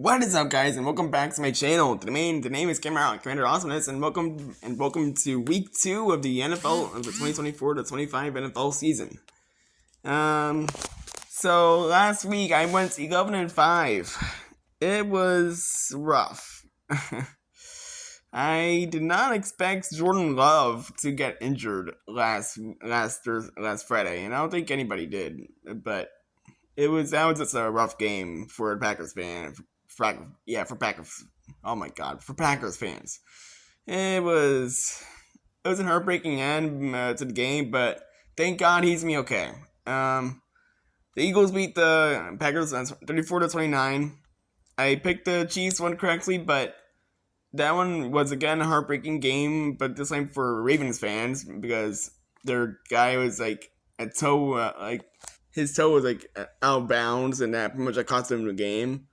What is up, guys, and welcome back to my channel. The name is Commander Awesomeness, and welcome to week 2 of the NFL of the 2024 to 25 NFL season. So last week I went 11-5. It was rough. I did not expect Jordan Love to get injured last Friday, and I don't think anybody did. But that was just a rough game for a Packers fan. For Packers. Oh my God, for Packers fans, it was a heartbreaking end to the game. But thank God he's me okay. The Eagles beat the Packers 34-29. I picked the Chiefs one correctly, but that one was again a heartbreaking game. But this time for Ravens fans because their guy was like a toe, his toe was like out of bounds, and that pretty much cost them the game.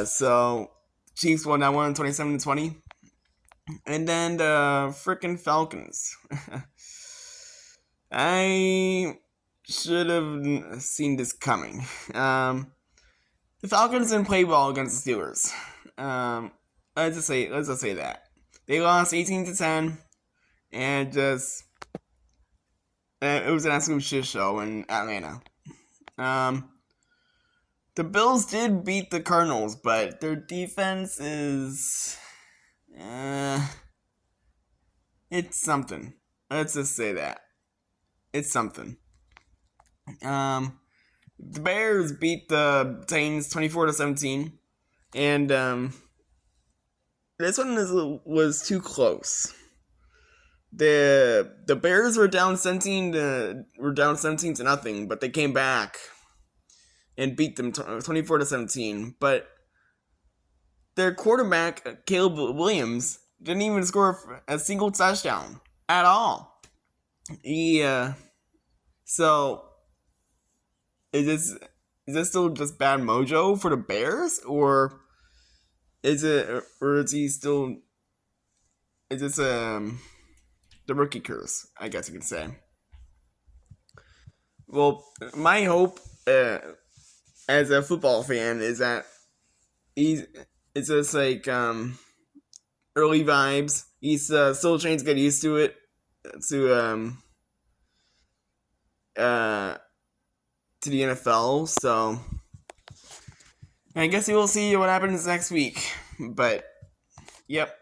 So Chiefs won that one 27-20. And then the freaking Falcons. I should have seen this coming. The Falcons didn't play well against the Steelers. Let's just say that. They lost 18-10, and just it was an absolute shit show in Atlanta. The Bills did beat the Cardinals, but their defense is... it's something. Let's just say that. It's something. The Bears beat the Titans 24-17, and this one was too close. The Bears were down 17 to nothing, but they came back and beat them 24-17. But their quarterback, Caleb Williams, didn't even score a single touchdown at all. So is this still just bad mojo for the Bears, or is this the rookie curse, I guess you could say? Well, my hope as a football fan is that it's just like early vibes. He's still trying to get used to it, to the NFL. So I guess we will see what happens next week. But yep,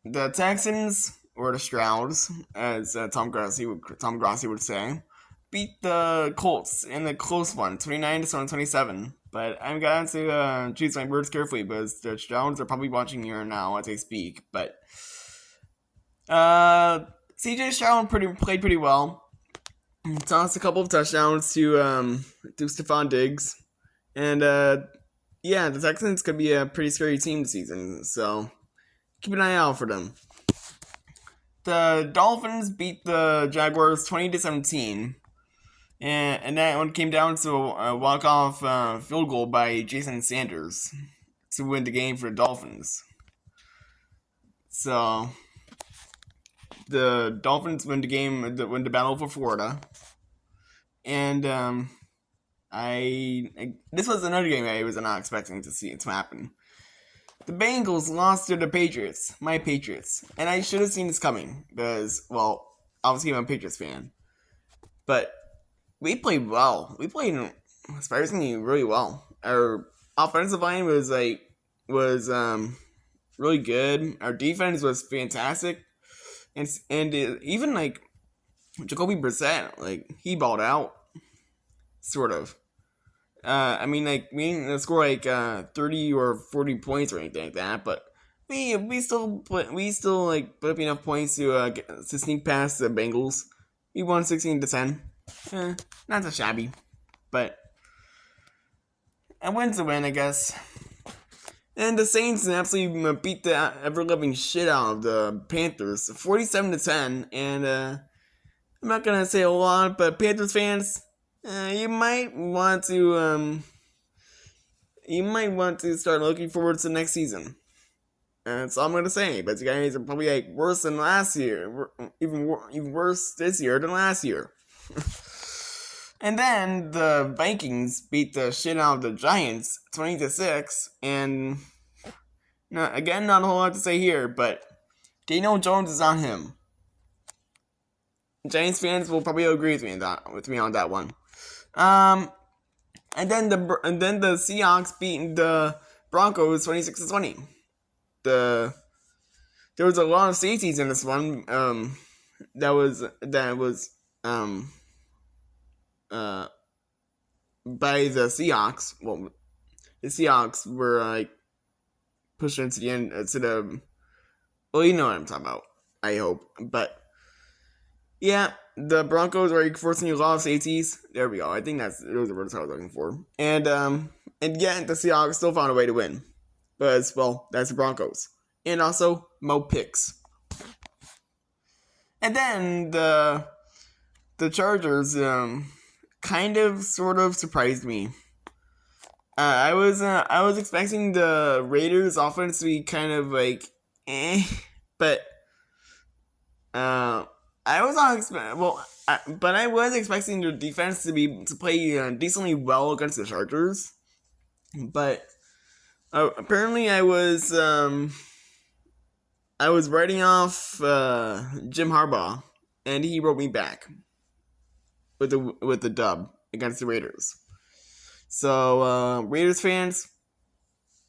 the Texans, or the Strouds, as Tom Grassi would say, beat the Colts in a close one, 29-27. But I'm going to choose my words carefully because the Strouds are probably watching here now as I speak. But CJ Stroud played pretty well. Tossed a couple of touchdowns to Stephon Diggs. And the Texans could be a pretty scary team this season. So keep an eye out for them. The Dolphins beat the Jaguars 20-17. And that one came down to a walk-off field goal by Jason Sanders to win the game for the Dolphins. So the Dolphins win the battle for Florida. And this was another game I was not expecting to see it happen. The Bengals lost to the Patriots, my Patriots, and I should have seen this coming because, well, obviously I'm a Patriots fan, but we played well. We played surprisingly really well. Our offensive line was really good. Our defense was fantastic, and even like Jacoby Brissett, he balled out, sort of. We didn't score 30 or 40 points or anything like that, but we still put up enough points to sneak past the Bengals. We won 16-10. Not so shabby, but a win's a win, I guess. And the Saints absolutely beat the ever-loving shit out of the Panthers, 47-10. And I'm not gonna say a lot, but Panthers fans, you might want to start looking forward to next season. That's all I'm gonna say. But you guys are probably worse than last year, even worse this year than last year. And then the Vikings beat the shit out of the Giants 20-6. And again, not a whole lot to say here, but Daniel Jones is on him. Giants fans will probably agree with me on that one. And then the Seahawks beat the Broncos 26-20. There was a lot of safeties in this one. That was by the Seahawks. Well, the Seahawks were like pushing to the end to the. Well, you know what I'm talking about. I hope, but yeah, the Broncos are forcing a lot of safeties. There we go. I think those are the words I was looking for. And yet the Seahawks still found a way to win. But well, that's the Broncos, and also Mo picks. And then the Chargers kind of sort of surprised me. I was expecting the Raiders offense to be kind of like but I was not but I was expecting their defense to play decently well against the Chargers. But apparently I was writing off Jim Harbaugh, and he wrote me back with the dub against the Raiders. So Raiders fans,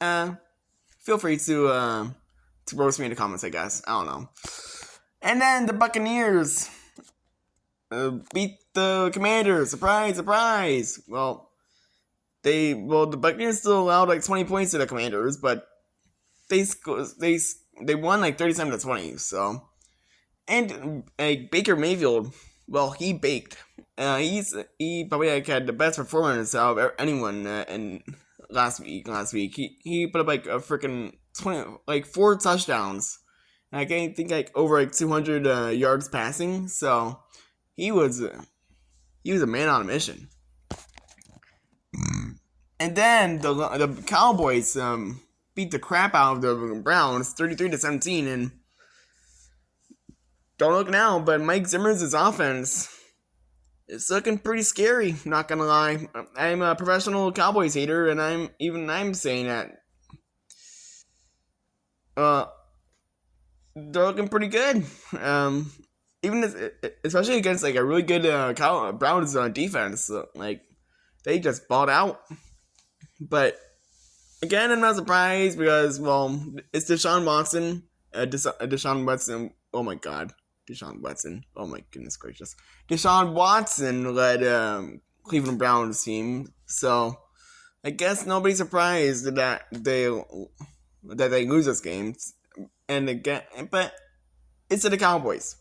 feel free to roast me in the comments, I guess. I don't know. And then the Buccaneers beat the Commanders. Surprise, surprise. Well, the Buccaneers still allowed like 20 points to the Commanders, but they won like 37-20. So, and Baker Mayfield, well, he baked. He probably had the best performance out of anyone in last week. He put up like a freaking 4 touchdowns. I think like over 200 yards passing. So he was a man on a mission. And then the Cowboys beat the crap out of the Browns 33-17. And don't look now, but Mike Zimmer's offense is looking pretty scary. Not gonna lie, I'm a professional Cowboys hater, and I'm saying that they're looking pretty good. Especially against like a really good Browns defense. Like they just balled out. But again, I'm not surprised because it's Deshaun Watson. Deshaun Watson. Oh my God, Deshaun Watson. Oh my goodness gracious. Deshaun Watson led Cleveland Browns team. So I guess nobody's surprised that they lose this game. And again, but it's to the Cowboys.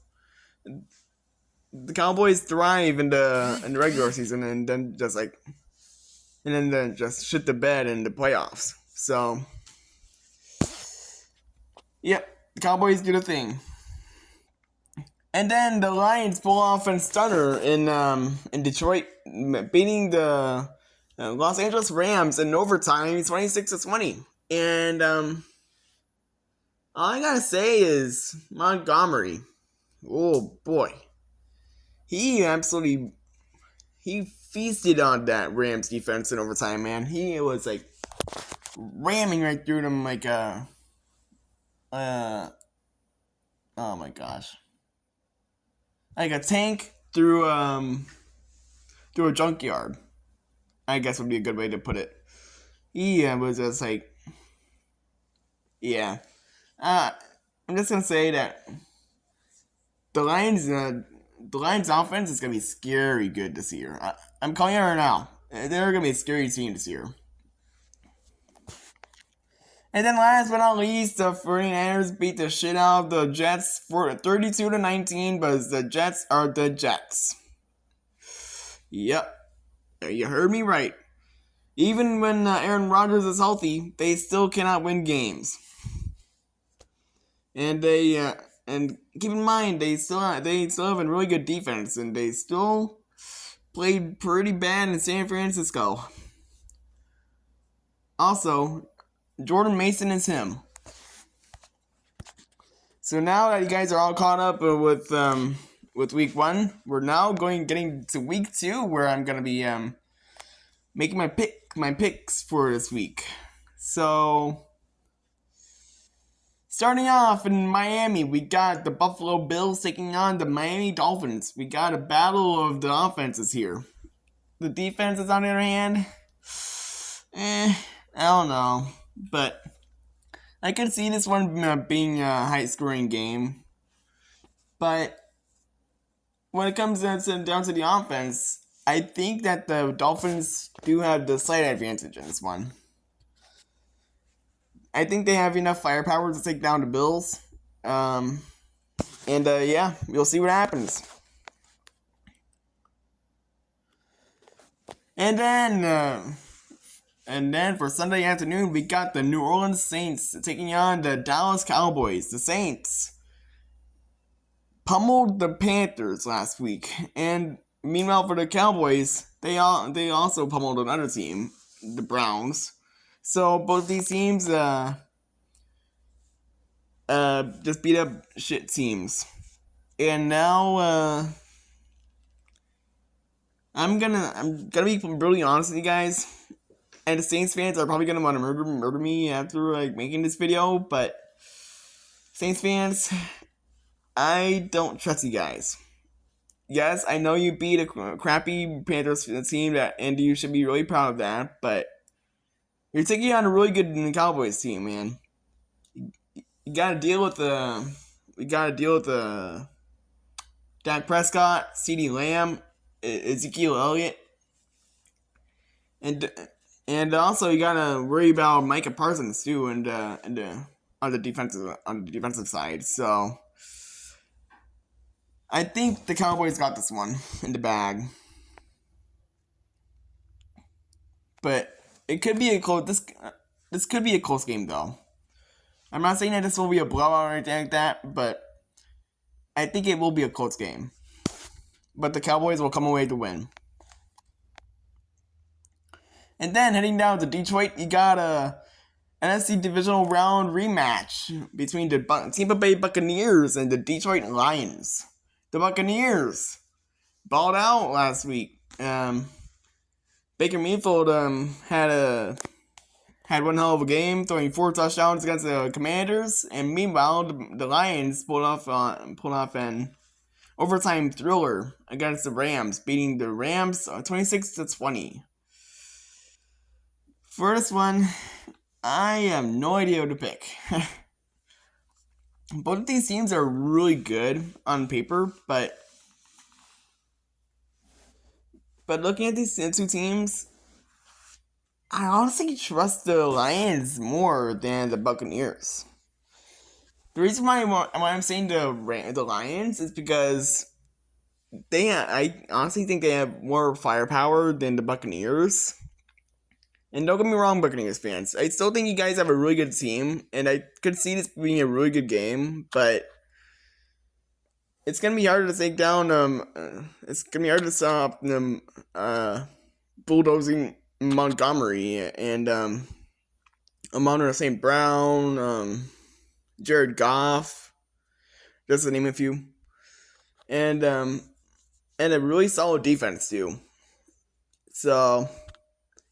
The Cowboys thrive in the regular season, and then just shit the bed in the playoffs. So, yep, the Cowboys do the thing. And then the Lions pull off a stunner in Detroit, beating the Los Angeles Rams in overtime, 26-20. And all I gotta say is Montgomery. Oh boy, he feasted on that Rams defense in overtime. Man, he was like ramming right through them like oh my gosh, like a tank through a junkyard, I guess would be a good way to put it. He was just like, yeah. I'm just gonna say that the Lions offense is gonna be scary good this year. I'm calling it right now. They're gonna be a scary team this year. And then last but not least, the 49ers beat the shit out of the Jets for 32-19, but the Jets are the Jets. Yep, you heard me right. Even when Aaron Rodgers is healthy, they still cannot win games. And and keep in mind they still have a really good defense, and they still played pretty bad in San Francisco. Also, Jordan Mason is him. So now that you guys are all caught up with with week 1. We're now getting to week 2, where I'm gonna be making my picks for this week. So starting off in Miami, we got the Buffalo Bills taking on the Miami Dolphins. We got a battle of the offenses here. The defenses, on the other hand, I don't know, but I could see this one being a high-scoring game. But when it comes down to the offense, I think that the Dolphins do have the slight advantage in this one. I think they have enough firepower to take down the Bills. Yeah, we'll see what happens. And then for Sunday afternoon, we got the New Orleans Saints taking on the Dallas Cowboys. The Saints pummeled the Panthers last week, and meanwhile for the Cowboys, they also pummeled another team, the Browns. So both these teams just beat up shit teams. And now I'm gonna be really honest with you guys. And the Saints fans are probably gonna want to murder me after making this video, but Saints fans, I don't trust you guys. Yes, I know you beat a crappy Panthers team, and you should be really proud of that, but you're taking on a really good Cowboys team, man. We gotta deal with the Dak Prescott, CeeDee Lamb, Ezekiel Elliott, and also you gotta worry about Micah Parsons too, and on the defensive side. So I think the Cowboys got this one in the bag, but it could be a close. This could be a close game though. I'm not saying that this will be a blowout or anything like that, but I think it will be a close game. But the Cowboys will come away to win. And then heading down to Detroit, you got a NFC divisional round rematch between the Tampa Bay Buccaneers and the Detroit Lions. The Buccaneers balled out last week. Baker Mayfield had one hell of a game, throwing 4 touchdowns against the Commanders, and meanwhile the Lions pulled off an overtime thriller against the Rams, beating the Rams 26-20. For this one, I have no idea what to pick. Both of these teams are really good on paper, but looking at these 2 teams, I honestly trust the Lions more than the Buccaneers. The reason why I'm saying the Lions is because I honestly think they have more firepower than the Buccaneers. And don't get me wrong, Buccaneers fans, I still think you guys have a really good team, and I could see this being a really good game, but it's gonna be harder to take down it's gonna be harder to stop them bulldozing Montgomery and Amon St. Brown, Jared Goff, just to name a few, and a really solid defense too. So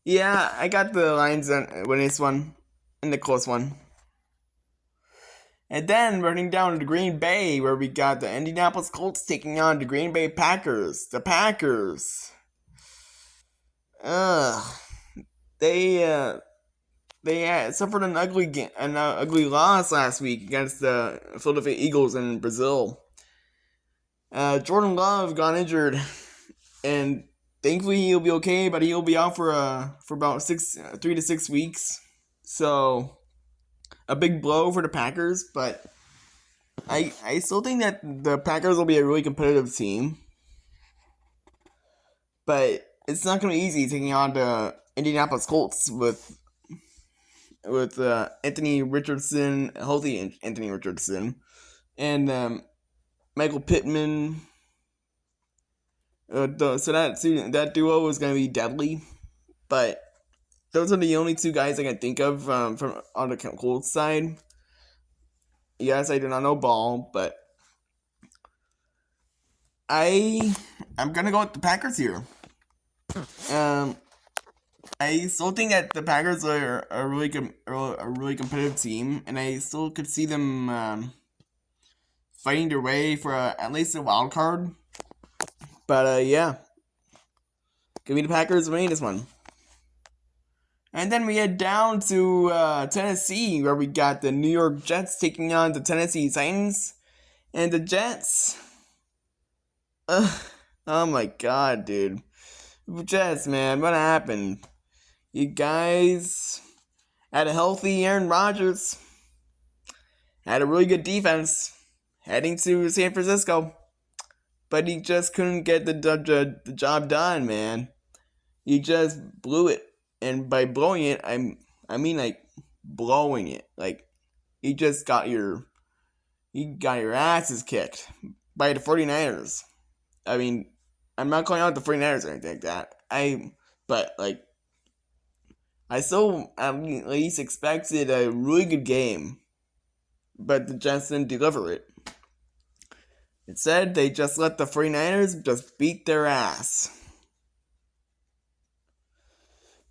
yeah, I got the Lions winning this one in the close one. And then running down to Green Bay, where we got the Indianapolis Colts taking on the Green Bay Packers. The Packers, they suffered an ugly loss last week against the Philadelphia Eagles in Brazil. Jordan Love got injured, and thankfully he'll be okay, but he'll be out for about 3 to 6 weeks. So a big blow for the Packers, but I still think that the Packers will be a really competitive team. But it's not going to be easy taking on the Indianapolis Colts with Anthony Richardson, healthy Anthony Richardson, and Michael Pittman. So that duo is going to be deadly. But those are the only 2 guys I can think of from on the Colts side. Yes, I do not know ball, but I'm gonna go with the Packers here. Um, I still think that the Packers are a really competitive team, and I still could see them fighting their way for at least a wild card. But yeah, give me the Packers winning this one. And then we head down to Tennessee, where we got the New York Jets taking on the Tennessee Titans, and the Jets. Oh my god, dude. Jets, man, what happened? You guys had a healthy Aaron Rodgers, had a really good defense heading to San Francisco, but he just couldn't get the job done, man. You just blew it, and by blowing it, I mean like blowing it. Like you got your asses kicked by the 49ers. I mean, I'm not calling out the 49ers or anything like that. But like I still at least expected a really good game, but the Jets didn't deliver it. Instead, they just let the 49ers just beat their ass.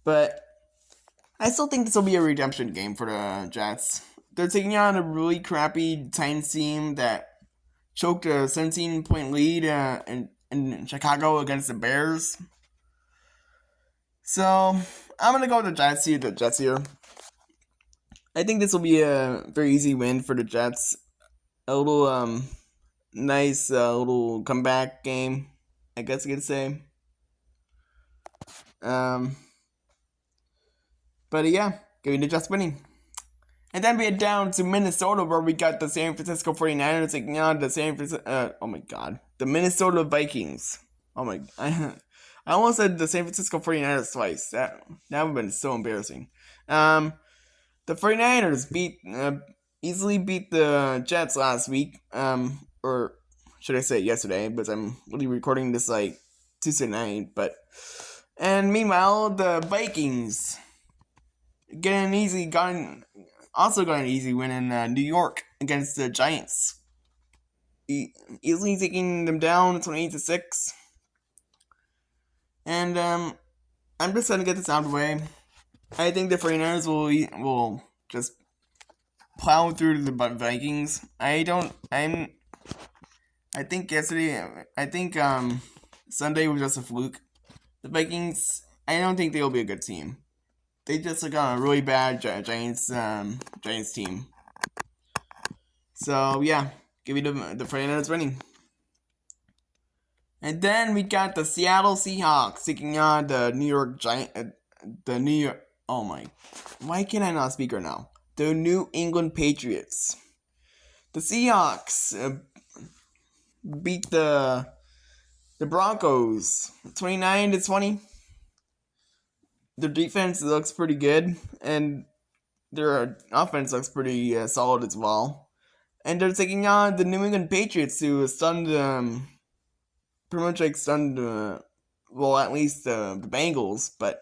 But I still think this will be a redemption game for the Jets. They're taking on a really crappy Titans team that choked a 17-point lead in Chicago against the Bears. So I'm gonna go with the Jets here. I think this will be a very easy win for the Jets. A little nice little comeback game, I guess you could say. Um, but yeah, give me the Jets winning. And then we head down to Minnesota, where we got the San Francisco 49ers taking on the the Minnesota Vikings. Oh my, I almost said the San Francisco 49ers twice. That would have been so embarrassing. The 49ers easily beat the Jets last week. Or should I say yesterday? But I'm really recording this like Tuesday night. And meanwhile, the Vikings also got an easy win in New York against the Giants. Easily taking them down 28-6. And I'm just gonna get this out of the way. I think the 49ers will just plow through the Vikings. I think Sunday was just a fluke. The Vikings, I don't think they'll be a good team. They just got a really bad Giants team. So yeah, give me the 49ers winning. And then we got the Seattle Seahawks taking on the New York oh my, why can I not speak right now? The New England Patriots. The Seahawks beat the Broncos 29-20. Their defense looks pretty good, and their offense looks pretty solid as well. And they're taking on the New England Patriots, who stunned, pretty much like stunned, at least the Bengals. But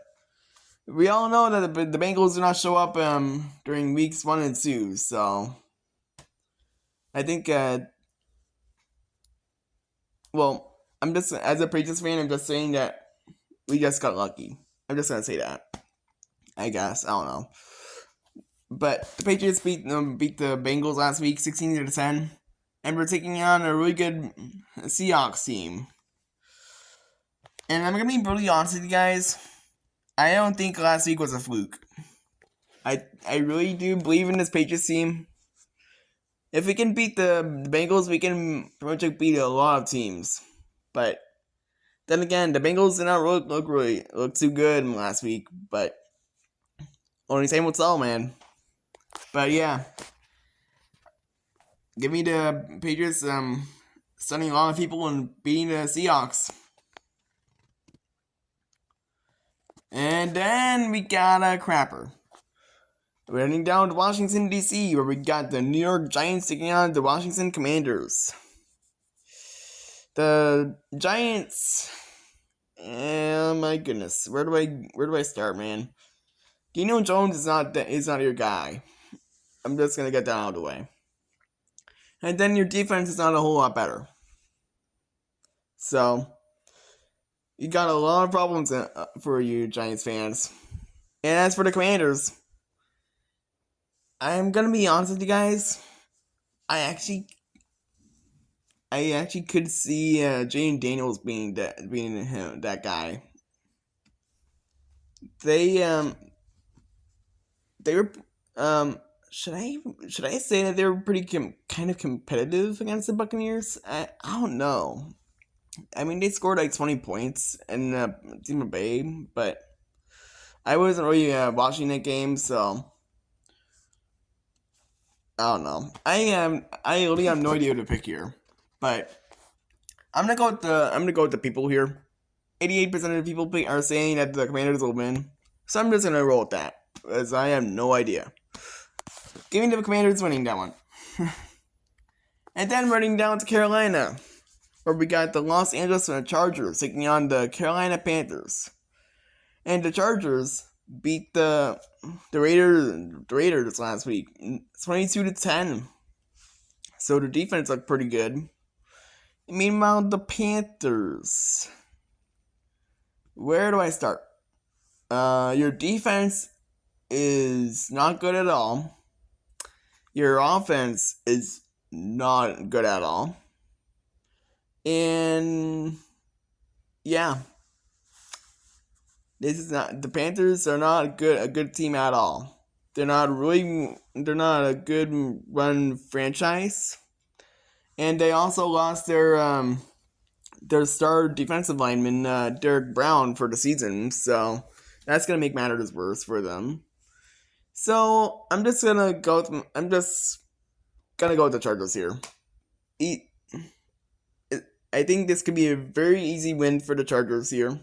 we all know that the Bengals do not show up during weeks 1 and 2, so I think, I'm just, as a Patriots fan, I'm just saying that we just got lucky. I'm just gonna say that. I guess. I don't know. But the Patriots beat the Bengals last week 16-10. And we're taking on a really good Seahawks team. And I'm gonna be brutally honest with you guys. I don't think last week was a fluke. I really do believe in this Patriots team. If we can beat the Bengals, we can pretty much beat a lot of teams. But then again, the Bengals did not look too good last week. But only time will tell, man. But yeah, give me the Patriots stunning a lot of people and beating the Seahawks. And then we got a crapper. We're heading down to Washington, D.C., where we got the New York Giants taking on the Washington Commanders. The Giants, oh my goodness, where do I start, man? Daniel Jones is not your guy. I'm just gonna get that out of the way. And then your defense is not a whole lot better. So you got a lot of problems for you Giants fans. And as for the Commanders, I'm gonna be honest with you guys. I actually, I actually could see Jane Daniels being that guy. They they were should I say that they were pretty kind of competitive against the Buccaneers? I don't know. I mean, they scored like 20 points in Tampa Bay, but I wasn't really watching that game, so I don't know. I really have no idea who to pick here, but I'm gonna go with the people here. 88% of the people are saying that the Commanders will win, so I'm just gonna roll with that, as I have no idea. Giving the Commanders winning that one. And then running down to Carolina, where we got the Los Angeles Chargers taking on the Carolina Panthers. And the Chargers beat the Raiders last week, 22-10. So the defense looked pretty good. Meanwhile, the Panthers. Where do I start? Your defense is not good at all. Your offense is not good at all. And yeah, the Panthers are not a good team at all. They're not a good run franchise. And they also lost their star defensive lineman, Derek Brown, for the season, so that's gonna make matters worse for them. So I'm just gonna go with the Chargers here. I think this could be a very easy win for the Chargers here.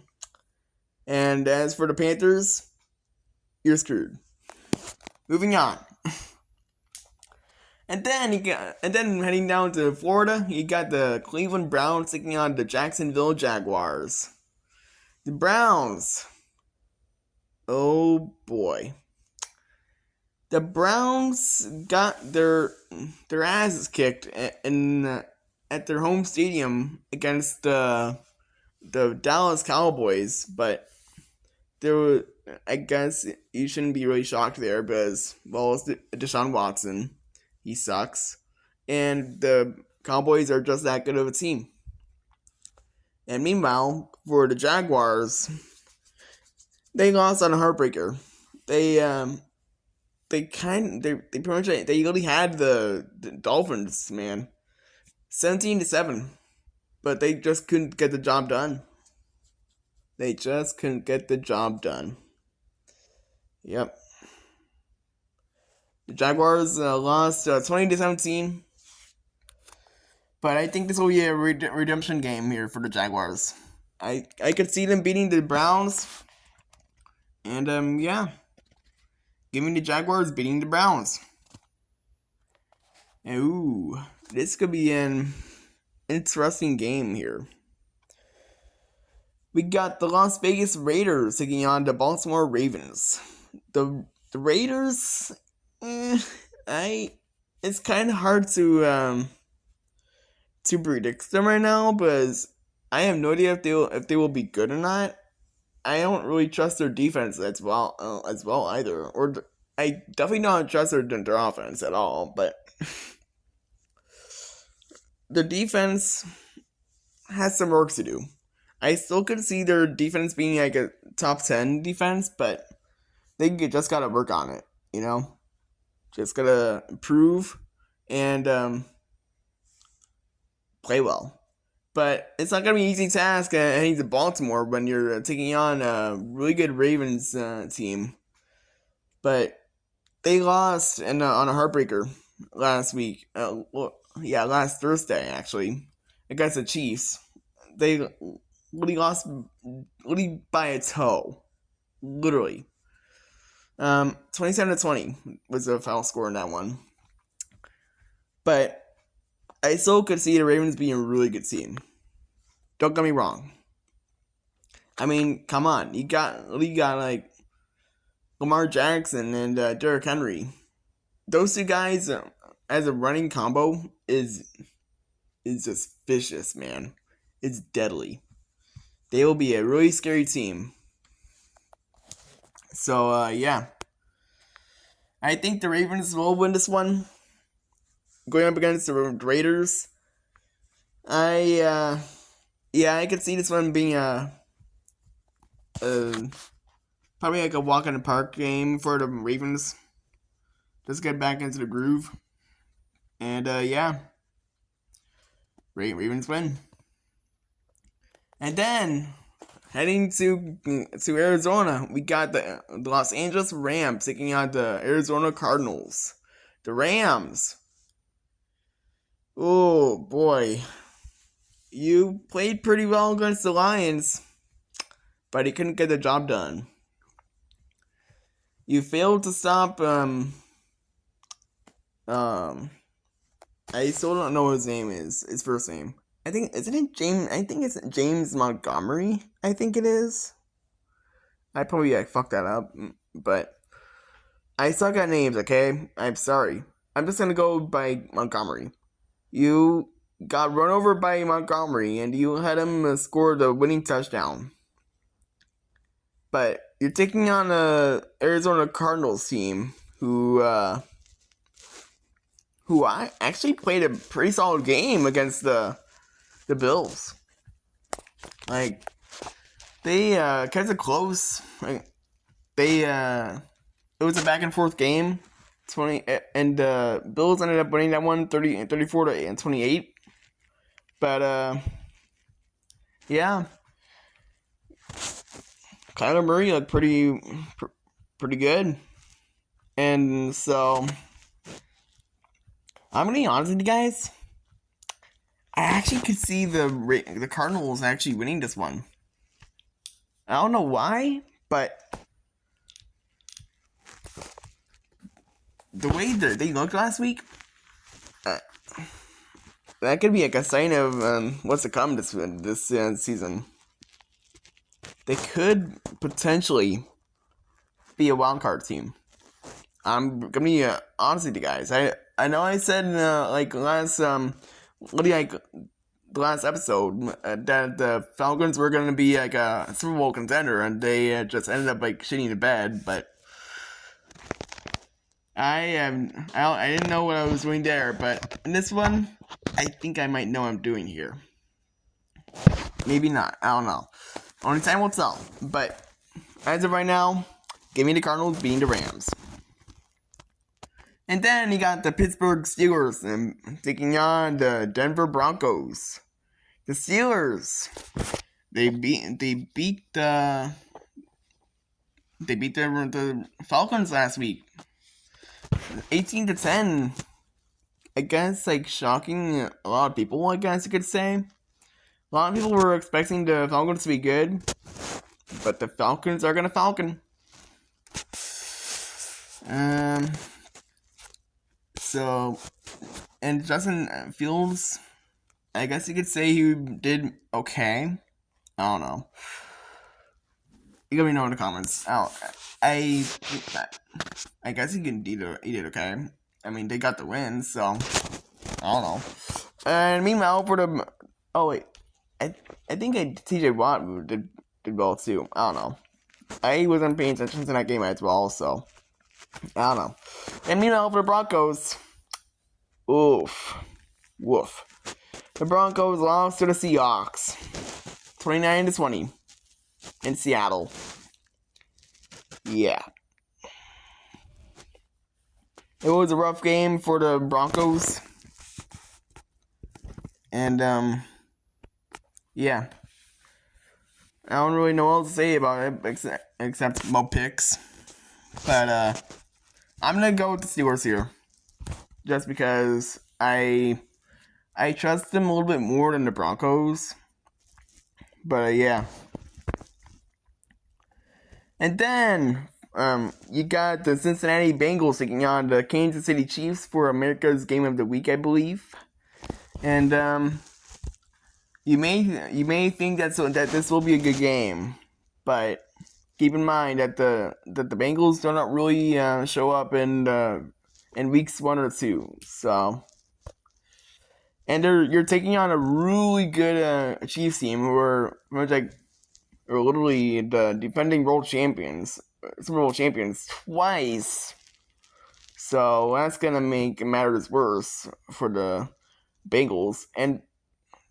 And as for the Panthers, you're screwed. Moving on. And then heading down to Florida, you got the Cleveland Browns taking on the Jacksonville Jaguars. The Browns. Oh boy. The Browns got their asses kicked at their home stadium against the Dallas Cowboys, but I guess you shouldn't be really shocked there because, well, it's Deshaun Watson. He sucks. And the Cowboys are just that good of a team. And meanwhile, for the Jaguars, they lost on a heartbreaker. They really had the Dolphins, man. 17-7. But they just couldn't get the job done. Yep. The Jaguars lost 20-17. But I think this will be a redemption game here for the Jaguars. I could see them beating the Browns. And yeah. Give me the Jaguars beating the Browns. Ooh, this could be an interesting game here. We got the Las Vegas Raiders taking on the Baltimore Ravens. The Raiders, it's kind of hard to predict them right now, because I have no idea if they will be good or not. I don't really trust their defense as well either, or I definitely don't trust their offense at all. But the defense has some work to do. I still could see their defense being like a top 10 defense, but they just gotta work on it, you know? Just gotta improve and play well. But it's not gonna be an easy task heading to Baltimore when you're taking on a really good Ravens team. But they lost on a heartbreaker last week. Last Thursday actually, against the Chiefs. They lost by a toe, literally. 27-20 was the final score in that one. But I still could see the Ravens being a really good team. Don't get me wrong. I mean, come on, you got like Lamar Jackson and Derrick Henry. Those two guys as a running combo is just vicious, man. is deadly. They will be a really scary team. So, yeah. I think the Ravens will win this one. Going up against the Raiders. I could see this one being probably like a walk in the park game for the Ravens. Just get back into the groove. And, yeah. Ravens win. And then, heading to Arizona, we got the Los Angeles Rams taking on the Arizona Cardinals. The Rams. Oh, boy. You played pretty well against the Lions, but you couldn't get the job done. You failed to stop, I still don't know what his name is. His first name. I think, isn't it James? I think it's James Montgomery. I think it is. I probably fucked that up, but I suck at names, okay? I'm sorry. I'm just gonna go by Montgomery. You got run over by Montgomery, and you had him score the winning touchdown. But you're taking on a Arizona Cardinals team who I actually played a pretty solid game against the Bills. Like, they kept it close. Like, it was a back and forth game. And the Bills ended up winning that one 34 to 28. But yeah, Kyler Murray looked pretty good. And so, I'm gonna be honest with you guys. I actually could see the Cardinals actually winning this one. I don't know why, but the way they looked last week, that could be like a sign of what's to come this season. They could potentially be a wild card team. I'm gonna be honest with you guys. I know I said the last episode that the Falcons were gonna be like a Super Bowl contender, and they just ended up like shitting the bed. But I didn't know what I was doing there, but in this one, I think I might know what I'm doing here. Maybe not. I don't know. Only time will tell. But as of right now, give me the Cardinals beating the Rams. And then you got the Pittsburgh Steelers taking on the Denver Broncos. The Steelers, they beat the Falcons last week, 18-10. I guess shocking a lot of people. I guess you could say. A lot of people were expecting the Falcons to be good, but the Falcons are gonna Falcon. So, and Justin Fields, I guess you could say he did okay. I don't know. You let me know in the comments. I guess he did okay. I mean, they got the win, so I don't know. And meanwhile, for the I think TJ Watt did well too. I don't know. I wasn't paying attention to that game as well, so I don't know. And meanwhile, for the Broncos, woof. The Broncos lost to the Seahawks, 29-20, in Seattle. Yeah. It was a rough game for the Broncos. And, yeah. I don't really know what else to say about it, except more picks. But, I'm gonna go with the Steelers here. Just because I trust them a little bit more than the Broncos. But, yeah. And then, you got the Cincinnati Bengals taking on the Kansas City Chiefs for America's Game of the Week, I believe. And, you may think that this will be a good game, but keep in mind that the Bengals do not really show up in weeks 1 or 2. So, And you're taking on a really good Chiefs team who are literally the defending world champions, Super Bowl champions twice. So that's gonna make matters worse for the Bengals. And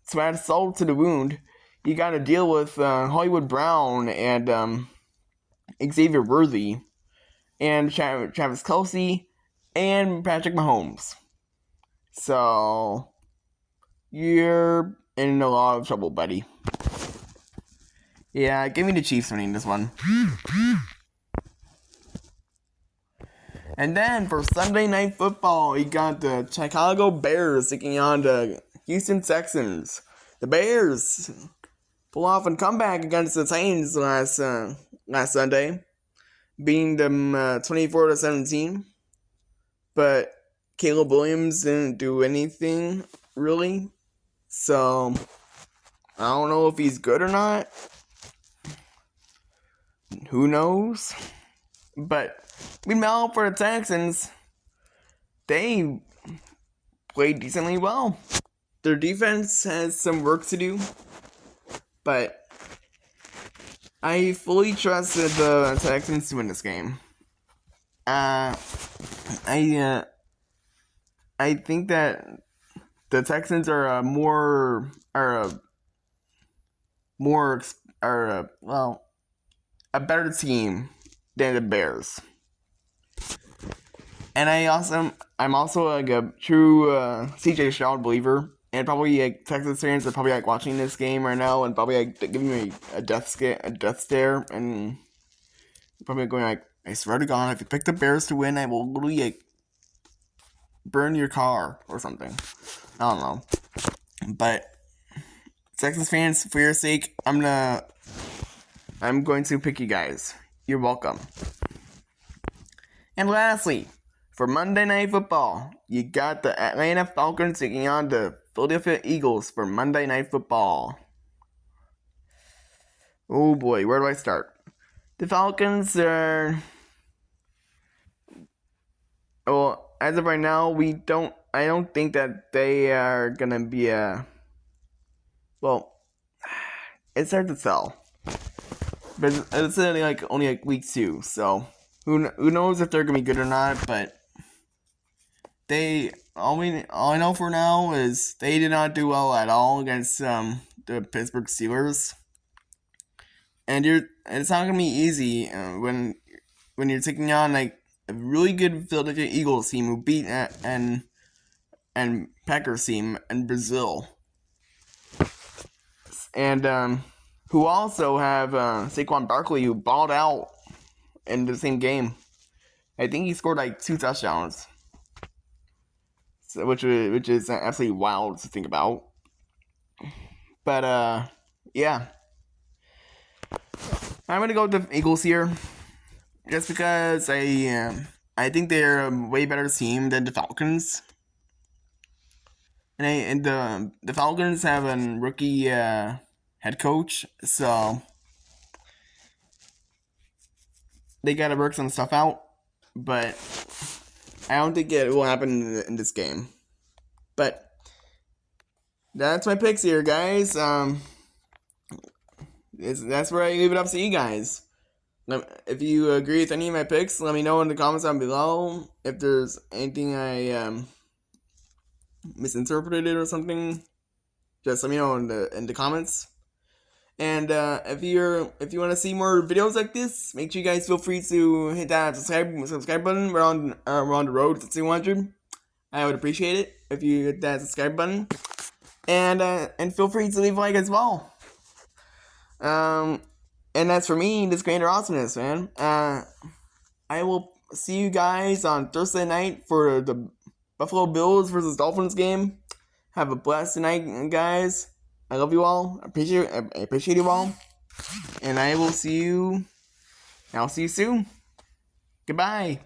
to add salt to the wound, you got to deal with Hollywood Brown and Xavier Worthy and Travis Kelce and Patrick Mahomes. So you're in a lot of trouble, buddy. Yeah, give me the Chiefs winning this one. And then for Sunday Night Football, you got the Chicago Bears taking on the Houston Texans. The Bears pull off a comeback against the Titans last Sunday, beating them 24-17. But Caleb Williams didn't do anything really, so I don't know if he's good or not. Who knows? But meanwhile, for the Texans, they played decently well. Their defense has some work to do, but I fully trusted the Texans to win this game. I think that the Texans are a better team than the Bears. And I'm also like a true CJ Stroud believer, and probably like Texas fans are probably like watching this game right now and probably like giving me a death stare, and probably going like, I swear to God, if you pick the Bears to win, I will literally like burn your car or something. I don't know, but Texas fans, for your sake, I'm going to pick you guys. You're welcome. And lastly, for Monday Night Football, you got the Atlanta Falcons taking on the Philadelphia Eagles for Monday Night Football. Oh boy, where do I start? The Falcons are... Well, as of right now, I don't think that they are going to be well, it's hard to tell. But it's only like week 2, so who knows if they're gonna be good or not. But all I know for now is they did not do well at all against the Pittsburgh Steelers, and it's not gonna be easy when you're taking on like a really good Philadelphia Eagles team who beat and Packers team in Brazil, and who also have Saquon Barkley, who balled out in the same game. I think he scored like 2 touchdowns, so, which is absolutely wild to think about. But yeah, I'm gonna go with the Eagles here, just because I think they're a way better team than the Falcons, and the Falcons have a rookie head coach, so they gotta work some stuff out, but I don't think it will happen in this game. But that's my picks here, guys. That's where I leave it up to you guys. If you agree with any of my picks, let me know in the comments down below. If there's anything I misinterpreted or something, just let me know in the comments. And if you want to see more videos like this, make sure you guys feel free to hit that subscribe button. We're on the road to 200. I would appreciate it if you hit that subscribe button, and feel free to leave a like as well. And that's for me, this Grander Awesomeness, man. I will see you guys on Thursday night for the Buffalo Bills versus Dolphins game. Have a blessed night, guys. I love you all. I appreciate you all. And I'll see you soon. Goodbye.